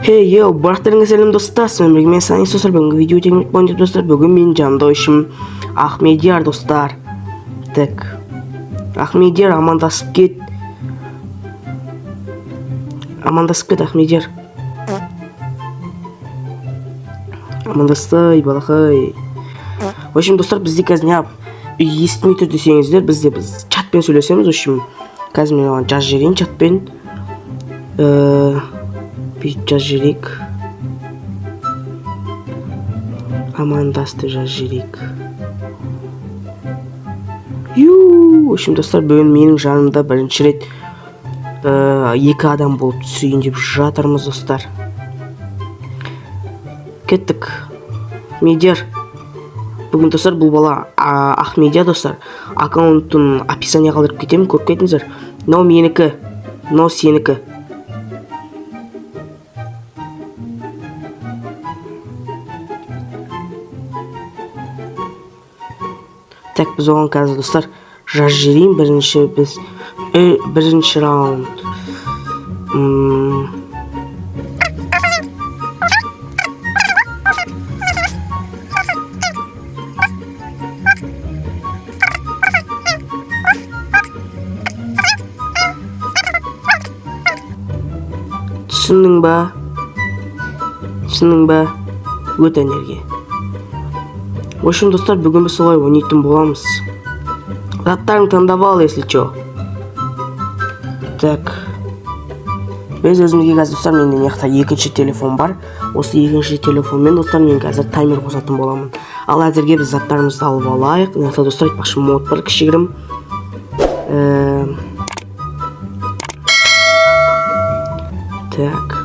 Hey yo, барлықтарыңызға сәлем достар, мен Сани достар, бүгінгі видео тегімет болайын достар. Бүгін мен жанды ойшым Ахмедияр достар. Так, Ахмедияр амандасып кет. Ахмедияр. Амандастай, балақай. В общем, достар, бізде қазір не естімей тұр десеңіздер, біз чатпен сөйлесеміз. В общем, қазір мен оған жаз жерейін чатпен. Жаз жерейік. Амандасты жаз жерейік. В общем, достар, бүгін менің жанымда бірінші рет екі адам болып түсейін деп жатырмыз достар. Кеттік. Медиар. Бүгін достар, бұл бала Ахмедия достар. Аккаунтын описание қалдырып кетемін, көріп кетіңіздер. Мынау менікі, мынау сенікі. Так, біз оған қазір достар жаз жерейін. Бірінші раунд. Түсіндің ба? Өт энергия. В общем, достар, бүгін біз солай ойнайтын боламыз. Заттарын таңдап ал, если чо. Так. Біз өзімізге қазір достар, менде неқта екінші телефон бар. Осы екінші телефонмен достар, мен қазір таймер қосатын боламын. Ал әзірге біз заттарымызды алып алайық. Неқта достар, айтпақшы мод бар, кішігірім. Так.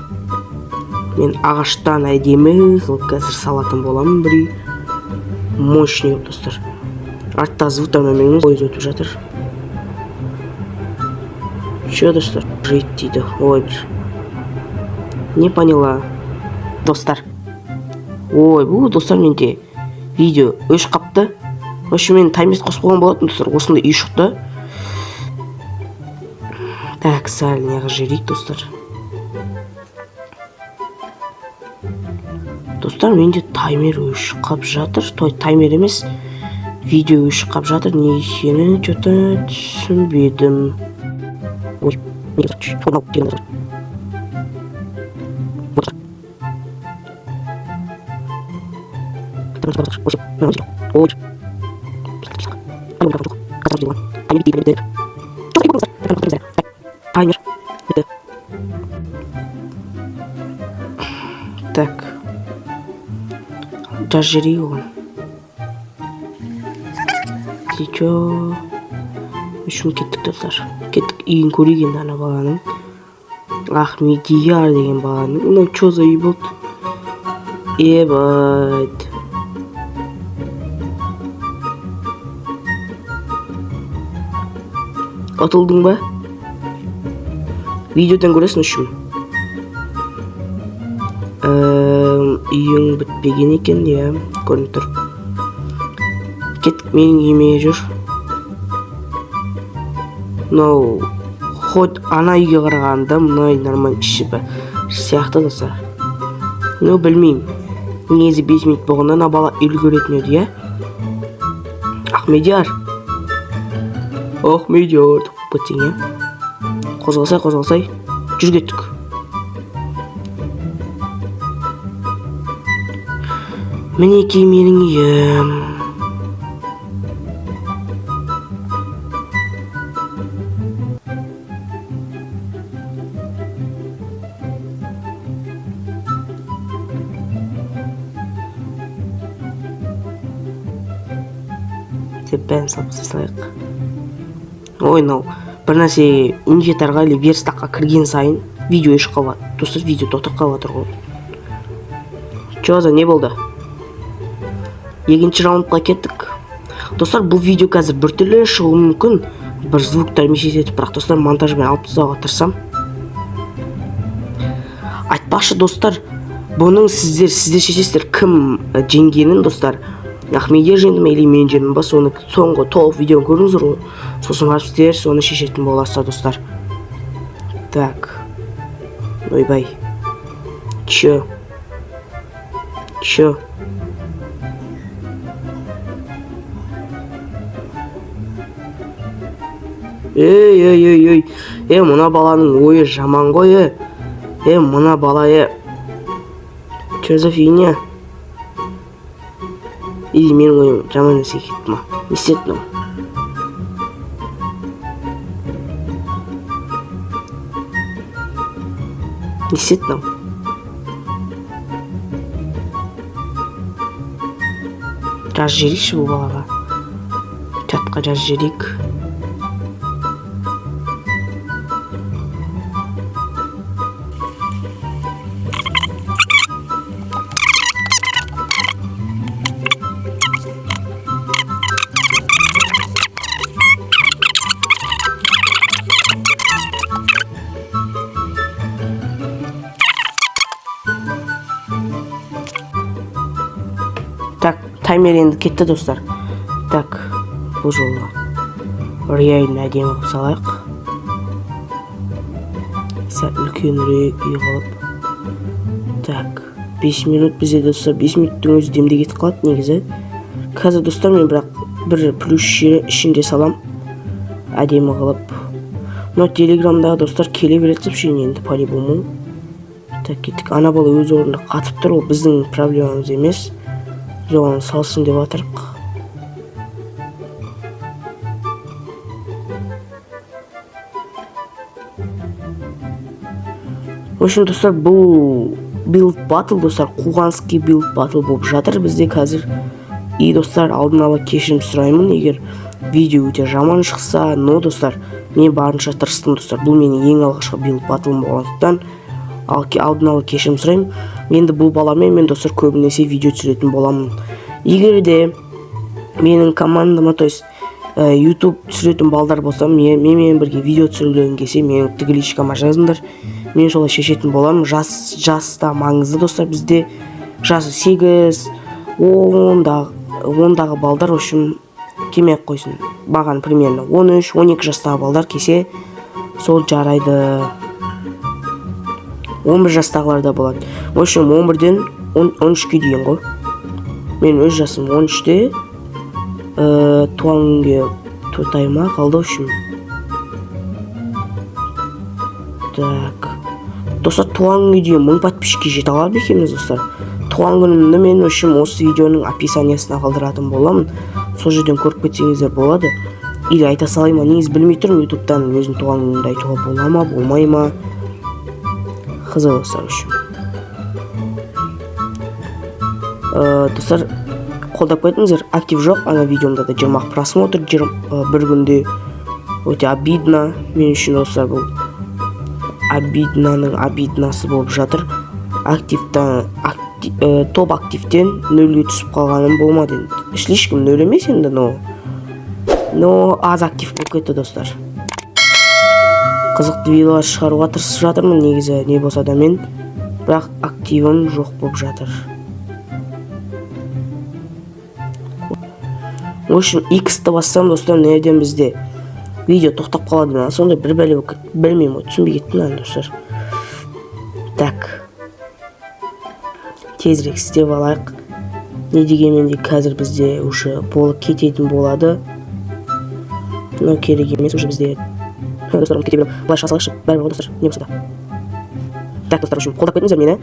Мен ағаштан әдемі қылып қазір салатын боламын бір. Мощный достар. Артта звуктан өмеңіз ойыз өтіп жатыр. Че достар? Жить дейді. Ой, не поняла. Достар. Ой, бұл достар менде видео өш қапты. Өші мен таймер қосып болған болатын достар. Осында үй шықты. Так, сәл неға жерейік достар. Достар, менде таймер өш қап жатыр. Таймер емес, видео өш қап жатыр. Не екені что-то түсінбедім. Таймер. Так. Жаз жерейік оған. Сейчо. Үшін кеттік достар. Кеттік үйін көрейік енді ана баланың. Ахмедияр деген баланың. Мынау чо за үй болды? Ебайт. Атылдың ба? Видеодан көресің үшім. Үйің бітпеген екен, я көрініп тұр. Кеттік менің үйіме жүр. Мынау хоть ана үйге қарағанда мынау нормально іші сияқты достар. Ну, білмеймін. Негізі бесмейт болғанда бала үлгеретін еді, я? Ахмедияр. Ахмедияр деп кетсең, я? Қозғалсай. Жүр кеттік. Мінекей менің үйім. Деп бәрін салып салайық. Ой, мынау бір нәрсе инвентарға или верстаққа кірген сайын видео еш қалады. Достар, видео тоқтап қалады ғой. Чо за не болды? Екінші раундқа кеттік. Достар, бұл видео қазір бір түрлі шығуы мүмкін. Бір звуктар мешет етіп, бірақ достар, монтажбен алып тастауға тырысам. Айтпақшы достар, бұның сіздер шешесіздер кім жеңгенін достар. Ахмедия жеңді ме или мен жеңдім ба, соны соңғы толық видеоны көріңіздер ғой. Сосын барып сіздер соны шешетін боласыздар достар. Так. Ойбай. Чё? Ей, мына баланың ойы жаман ғой, мына бала, Чё за фигня? Или менің ойым жаман нәрсе кетті ма? Не істеді мынау? Не істеді мынау? Жазып жіберейікші бұл балаға. Чатқа жазып жіберейік. Так, таймер енді кетті достар. Так, бұл жолы реально әдемі қылып салайық. Сәл үлкенірек үй қылып. Так, 5 минут бізде достар. 5 минуттың өзі демде кетіп қалады негізі. Қазір достар мен бірақ бір плюс жері ішінде салам. Әдемі қылып. Но телеграмдағы достар келе береді сообщение енді по-любому. Так, кеттік. Ана бала өз орнында қатып тұр, ол біздің проблемамыз емес. Жоғын салсын деп атырық. В общем, достар, бұл build battle, достар, қуғанский build battle болып жатыр бізде қазір. И достар, алдын ала кешірім сұраймын, егер видео өте жаман шықса, но достар, мен барынша тырыстым достар. Бұл менің ең алғашқы build battle болғандықтан алдын ала кешірім сұраймын. Енді бұл баламен мен достар көбінесе видео түсіретін боламын. Егер де менің командама, то есть YouTube түсіретін балдар болса, менімен бірге видео түсіргілерін келсе, менің тігілішкама жазыңдар. Мен солай шешетін боламын. Жаста маңызды достар бізде. Жасы 8, 10-дағы балдар үшін келмей-ақ қойсын. Баған примерно 13-12 жастағы балдар келсе, сол жарайды. 11 жастағылар да болады. В общем, 11-ден 13-ке дейін ғой. Мен өз жасым 13-те. Туған күнге 4 айыма қалды үшін. Так. Достар, туған күнге дейін 1000 подписчикке жете алады екенбіз достар. Туған күнімді мен үшін осы видеоның описаниясына қалдыратын боламын. Сол жерден көріп кетсеңіздер болады. Или айта салайма, негіз білмей тұрмын, ютубтан өзім туған күнімді айтуға бола ма, болмай ма. Қызық достар үшін. Достар, қолдап қайтыңыздар, актив жоқ, ана видеомда да 20 просмотр, бір күнде өте обидно. Мен үшін достар, бұл обиднаның обиднасы болып жатыр. Топ активтен 0-ге түсіп қалғаным болмады. Слишком 0 емес енді, но аз актив болып кетті достар. Қызықты видеолар шығаруға тырысып жатырмын, негізі не болса да мен, бірақ активім жоқ болып жатыр. В общем, X-ті бассам достар, неден бізде видео тоқтап қалады ма? Сонда бір бәле білмеймін, түсінбей кеттім достар. Так. Тезірек істеп алайық. Не дегенмен де қазір бізде уже болып кететін болады. Но керек емес уже бізде. Достар, кете берем. Былай шасалайықшы, бәрі ғой достар, не болса да. Так, достар, қолдап кетіңіздер мені.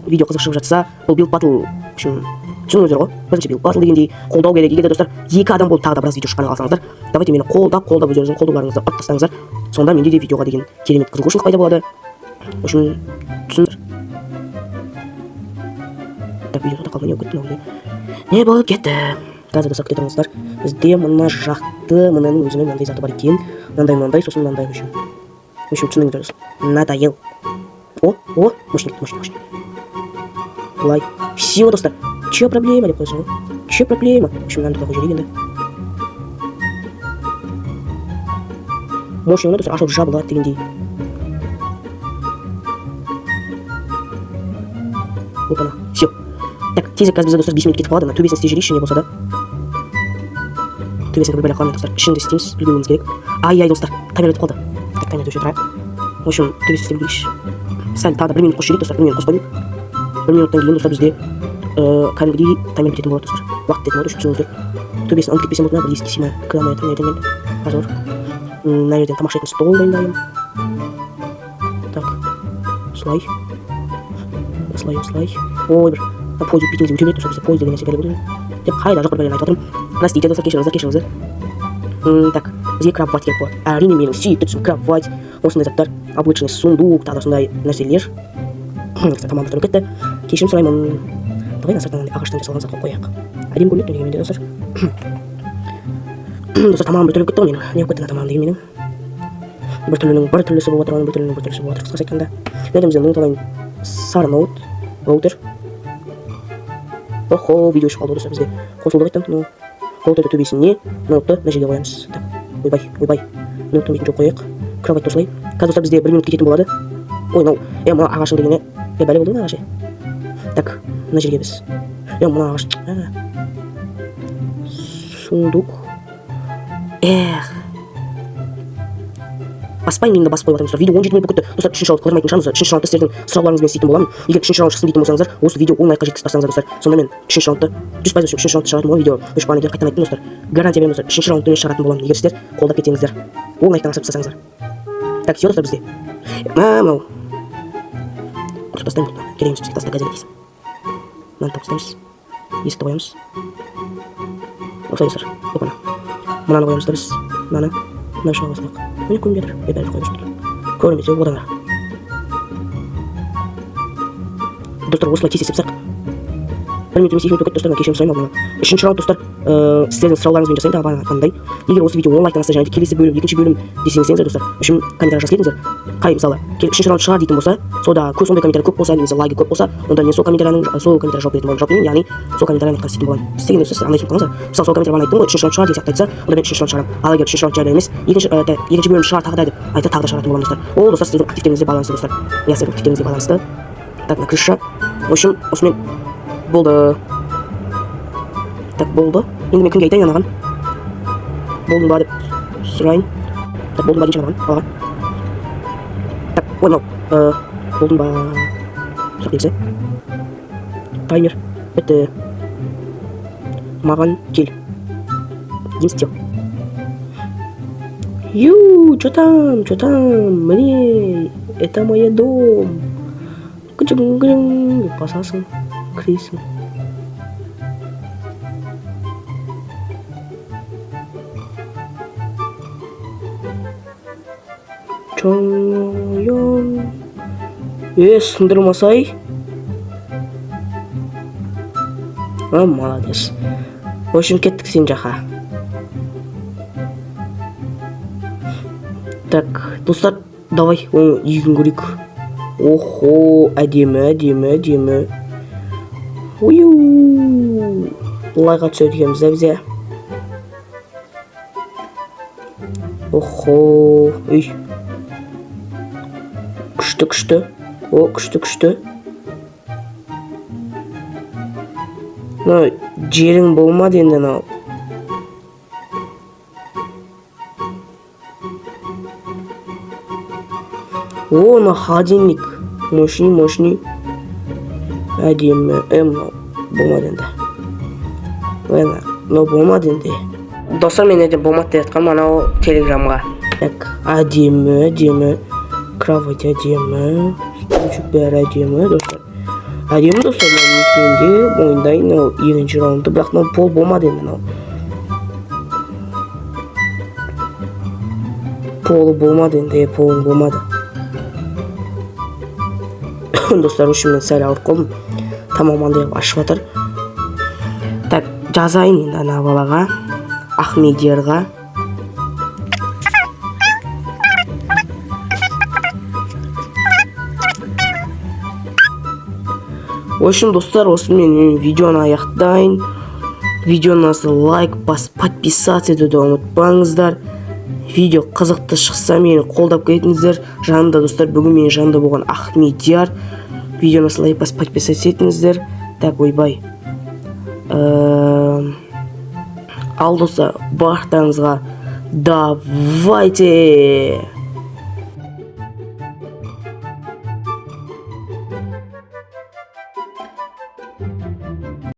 Видео қызық шығып жатса, бұл build battle, түсініңіздер ғой, бірінші build battle дегендей қолдау керек. Егер де достар, 2 адам болып тағы да біраз видео шыққанын қалсаңыздар, давайте мені қолдап өздеріңіздің қолдауларыңызды ұрып тастаңыздар. Сонда менде де видеоға деген керемет қызығушылық пайда болады. В общем, түсіңіздер. Так, видео тоқтап қалды, не болып кетті? Не болып кетті? Қазір достар, күте тұрыңыздар. Бізде мына жақты, мынаның өзінің мынандай заты бар екен. Мынандай, сосын мынандай үшін. В общем, түсініңіздер достар. Надоел. Мощник. Лайк. Все, достар. Че проблема деп қойсың ғой? Че проблема? В общем, мынаны тұтақ жүрейік енді. Мощный достар, ашылып жабылады дегендей. Опана. Все. Так, тезек қазір бізде достар 5 минут кетіп қалады. Төбесін істей жүрейікші, не болса да. Төбесін бір бәле қалмайды достар. Ішінде істейміз, үлгеруіміз керек. Ай, достар. Таймер өтіп қалды. Так, таймер өтіп тұрайық. В общем, төбесін істеп үлгерейікші. сәл тағы да 1 минут қосып жіберейік достар. 1 минут қосып қойдық. 1 минуттан кейін достар бізде кәдімгідей таймер бітетін болады достар. Уақыт бітетін болады, өшіп өздер. Төбесін ұмытып кетпесем болады, бір еске сыймай кіре алмай жатырмын ертең мен. Қазір мына жерден тамақ ішетін стол дайындаймын. Так, осылай. Ой, бір пойыз өтпейтін кезде өте береді достар, бізде пойыз деген нәрсе бәрі болады деп қайда жоқ бір бәлені айтып жатырмын. Простите достар, кешіріңіздер. Так, бізге кровать керек болады. Әрине менің сүйікті түсім кровать, осындай заттар, обычный сундук, тағы сондай нәрселер. Тамам бітіріп кетті. Кешірім сұраймын. Давай насыртынан ағаштан жасалған затқа қояйық. Әдемі көрінеді неге менде достар. Достар, тамам бітіріп кетті ғой менің. Не болып кетті тамам деген менің. Бір түрлісі болып отырған, бір түрлісі болып отыр. Қысқасы айтқанда. Мына бізде ноут алайын. Сары ноут, роутер. Охо, видео шығып қалды достар бізде. Қосылды қайттан. Роутерді төбесіне ноутты мына жерге қоямыз. Так, ойбай. Ноуттың бетін жоқ қояйық. Кровать осылай. Қазір достар бізде 1 минут кететін болады. Ой, мына ағашың дегені. Бәле болды ма ағашы? Так, мына жерге біз. Мына ағаш. Сундук. Баспай мені басып қойып жатырмын достар. Видео 17 минут бітті. Достар, 3-ші раунд қыдырмайтын шығармыз. 3-ші раундта сіздердің сұрауларыңызбен істейтін боламын. Егер 3-ші раунд шықсын дейтін болсаңыздар, осы видео 10 лайкқа жеткізіп тастаңыздар достар. Сонда мен 3-ші раундты 100% 3-ші раундта шығатын боламын. Видео 3 бағанадан қайтадан айттым достар. Гарантия беремін достар. 3-ші раундты мен шығаратын боламын. Егер сіздер қолдап кетсеңіздер, 10 лайктан асып тастасаңыздар. Так, все достар бізде. Мынау. Құртып тастаймын бұны. Кереміз бізге таста газет дейсің. Мынаны тапсырамыз. Есікті қоямыз. Осылай достар. Опана. Мынаны қоямыз да біз. Мынаны шыға басылық. Міне көрініп жатыр. Бәрі қойып жатыр. Көрінбесе одан ары. Достар, осылай тез есепсақ. 1 минут емес 2 минут өтті достар, кешірім сұраймын алдыңа. 3-ші раунд достар, сіздердің сұрауларыңызбен жасайын тағы бағанағындай. Егер осы видео 10 лайктан асса және келесі бөлім, 2-ші бөлім десеңіздер достар, үшін комментария жазып кетіңіздер. Қай мысалы 3-ші раунд шығар дейтін болса, сода сондай комментария көп болса, немесе лайки көп болса, онда мен сол комментарияға жауап беретін боламын. Жауап беремін, яғни сол комментарияны айтқан істейтін боламын. Істеген достар, андай түсініп қалыңыздар. Мысалы сол комментарияны айттым ғой, 3-ші раунд шығар деген сияқты айтса, онда мен 3-ші раунд шығарамын. Ал егер 3-ші раунд жайлы емес, 2-ші бөлім шығар тағы да деп айтса, тағы да шығаратын боламын достар. Ол достар сіздің активтеріңізге байланысты достар. Сіздің активтеріңізге байланысты. Так, мына крыша. В общем, осымен болды. Так, болды. Енді мен кімге айтайын анаған? Болдың ба деп сұрайын. Так, болдың ба дейінші анаған? Аға. Так, ой, мынау. Болдың ба? Сұрақ келсе. Таймер. Бітті. Маған кел. Инстил. Чё там? Мне, это мой дом. Грың-грың деп басасың, кіресің. Чоң-йоң. Сындырмасай. Молодец. В общем, кеттік сен жақа. Так, достар, давай, оны егін көрейік. Охо, әдемі. Лайға түседі екенбіз да бізде. Охо, үй. Күшті. О, күшті. Жерің болмады енді анау. О, на холодильник. Мощный. Әдемі. Болмады енді. Болмады енді. Достар, мен әдем болмады деп жатқанмын анау телеграмға. Так, әдемі. Кровать әдемі. Стульчик бәрі әдемі, достар. Әдемі достар, мен мойындайын екінші раунды, бірақ пол болмады енді. Полы болмады енді, полын болмады. Достар, үшімнен сәл ауырып қалдым. Тамамандай ашып жатыр. Так, жазайын енді ана балаға, Ахмедиярға. В общем, достар, осымен видеоны аяқтайын. Видеоны лайк басып, подписаться етуді ұмытпаңыздар. Видео қызықты шықса мені қолдап кетіңіздер. Жанымда достар, бүгін менің жанымда болған Ахмедияр. Видеоны лайк басып, подписаться етіңіздер. Так, ойбай. Ал достар, барлықтарыңызға давайте! дейді